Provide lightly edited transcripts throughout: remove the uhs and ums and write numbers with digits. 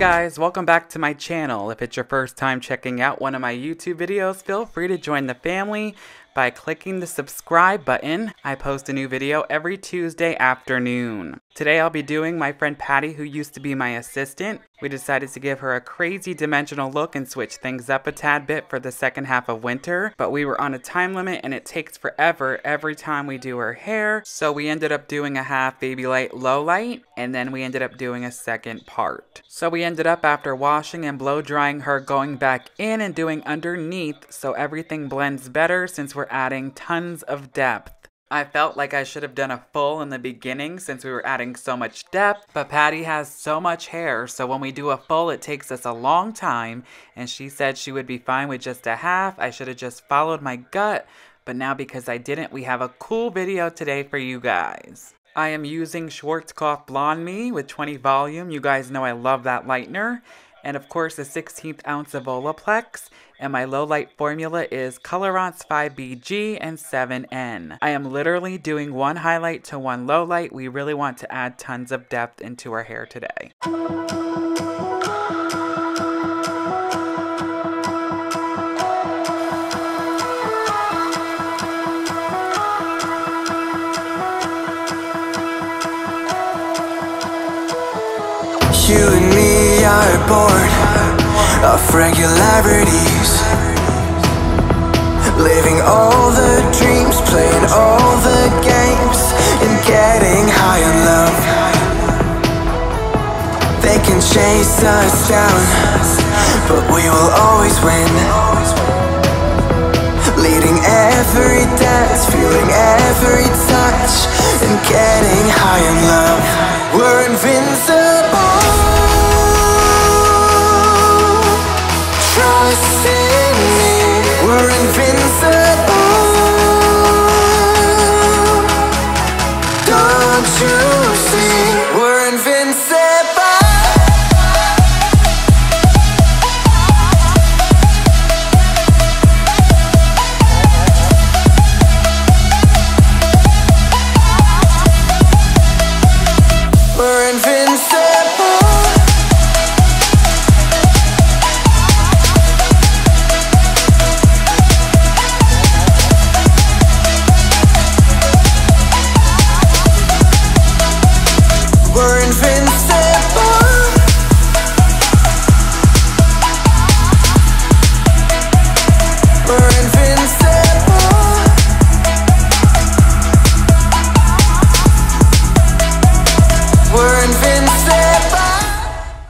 guys, welcome back to my channel. If it's your first time checking out one of my YouTube videos, feel free to join the family by clicking the subscribe button. I post a new video every Tuesday afternoon. Today I'll be doing my friend Patty, who used to be my assistant. We decided to give her a crazy dimensional look and switch things up a tad bit for the second half of winter, but we were on a time limit and it takes forever every time we do her hair, so we ended up doing a half Babylight Lowlight, and then we ended up doing a second part. So we ended up, after washing and blow drying her, going back in and doing underneath so everything blends better since we're adding tons of depth. I felt like I should have done a full in the beginning since we were adding so much depth, but Patty has so much hair, so when we do a full it takes us a long time, and she said she would be fine with just a half. I should have just followed my gut, but now because I didn't, we have a cool video today for you guys. I am using Xoxoxo Blonde Me with 20 volume. You guys know I love that lightener. And of course a 1/16 ounce of Olaplex, and my low light formula is Colorance 5BG and 7N. I am literally doing one highlight to one low light. We really want to add tons of depth into our hair today. You and me are bored of regularities, living all the dreams, playing all the games, and getting high in love. They can chase us down, but we will always win. Leading every dance, feeling every touch, and getting high in love. We're invincible. Trust in me, we're invincible. Don't you see, we're invincible. We're invincible. We're invincible. We're invincible. We're invincible.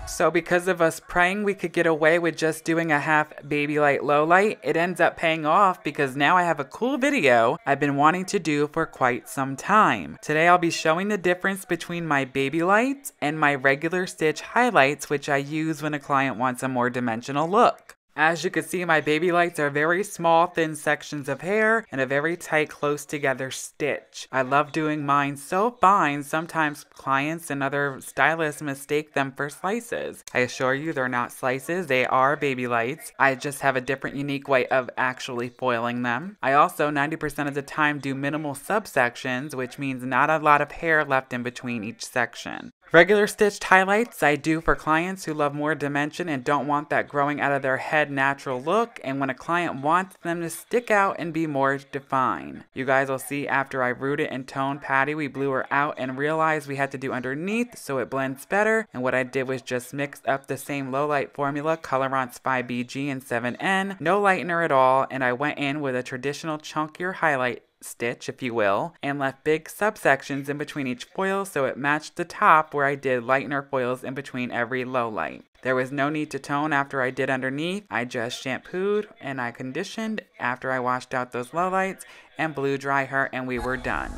So because of us praying we could get away with just doing a half Babylight Lowlight, it ends up paying off because now I have a cool video I've been wanting to do for quite some time. Today I'll be showing the difference between my Babylights and my regular stitch highlights, which I use when a client wants a more dimensional look. As you can see, my Babylights are very small, thin sections of hair and a very tight, close together stitch. I love doing mine so fine, sometimes clients and other stylists mistake them for slices. I assure you they're not slices, they are Babylights. I just have a different, unique way of actually foiling them. I also 90% of the time do minimal subsections, which means not a lot of hair left in between each section. Regular stitched highlights I do for clients who love more dimension and don't want that growing out of their head natural look, and when a client wants them to stick out and be more defined. You guys will see after I rooted and toned Patty, we blew her out and realized we had to do underneath so it blends better, and what I did was just mix up the same low light formula, Colorance 5BG and 7N, no lightener at all, and I went in with a traditional chunkier highlight stitch, if you will, and left big subsections in between each foil so it matched the top where I did lightener foils in between every low light. There was no need to tone after I did underneath. I just shampooed and I conditioned after I washed out those low lights and blew dry her, and we were done.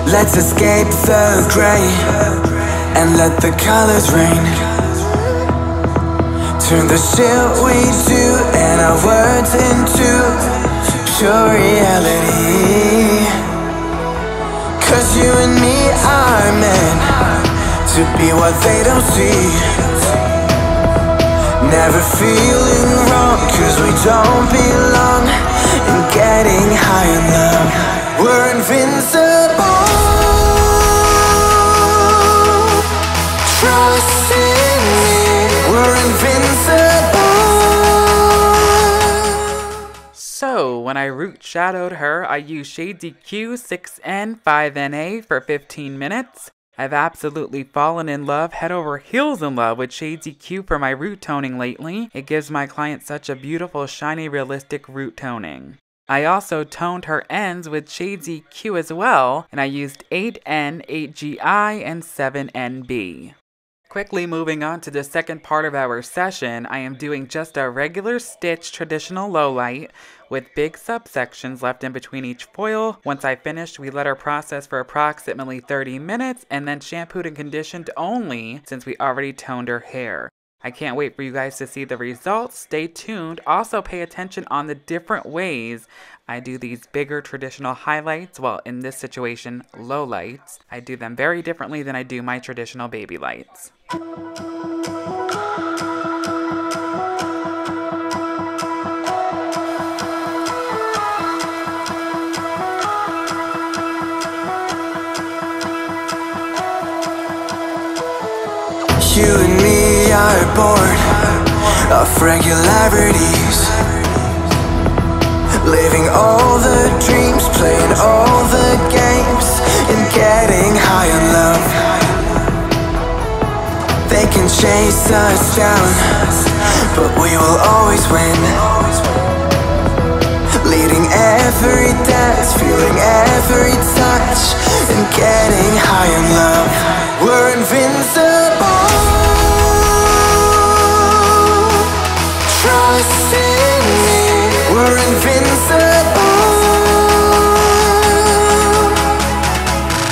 Let's escape the gray and let the colors rain. Turn the shit we do and our words into pure reality. 'Cause you and me are meant to be what they don't see. Never feeling wrong 'cause we don't belong. And getting high in love. We're invincible. Trust We're invincible. So, when I root shadowed her, I used Shade DQ 6N 5NA for 15 minutes. I've absolutely fallen in love, head over heels in love with Shade DQ for my root toning lately. It gives my clients such a beautiful, shiny, realistic root toning. I also toned her ends with Shade DQ as well, and I used 8N, 8GI, and 7NB. Quickly moving on to the second part of our session, I am doing just a regular stitch traditional low light with big subsections left in between each foil. Once I finished, we let her process for approximately 30 minutes and then shampooed and conditioned only since we already toned her hair. I can't wait for you guys to see the results. Stay tuned. Also pay attention on the different ways I do these bigger traditional highlights. Well, in this situation, low lights. I do them very differently than I do my traditional baby lights. You and me are bored of regularities, living all the dreams, playing all the games, and getting high on love. They can chase us down, but we will always win. Leading every dance, feeling every touch, and getting high on love. We're invincible. Trust in me. We're invincible.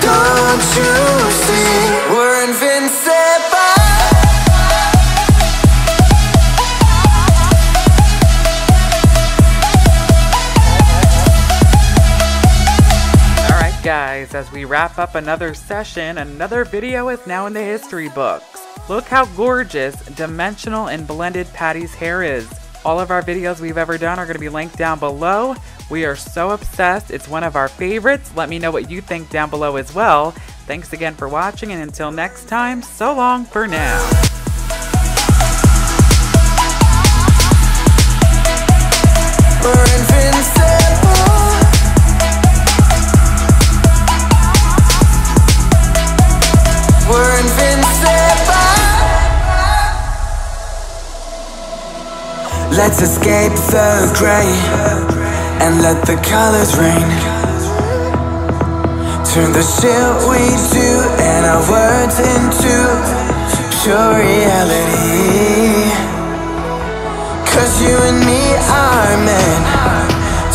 Don't you see? We're invincible. Alright guys, as we wrap up another session, another video is now in the history books. Look how gorgeous, dimensional, and blended Patty's hair is. All of our videos we've ever done are going to be linked down below. We are so obsessed. It's one of our favorites. Let me know what you think down below as well. Thanks again for watching, and until next time, so long for now. We're invincible. We're invincible. Let's escape the gray and let the colors rain. Turn the shit we do and our words into pure reality. 'Cause you and me are meant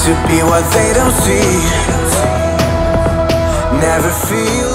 to be what they don't see. Never feel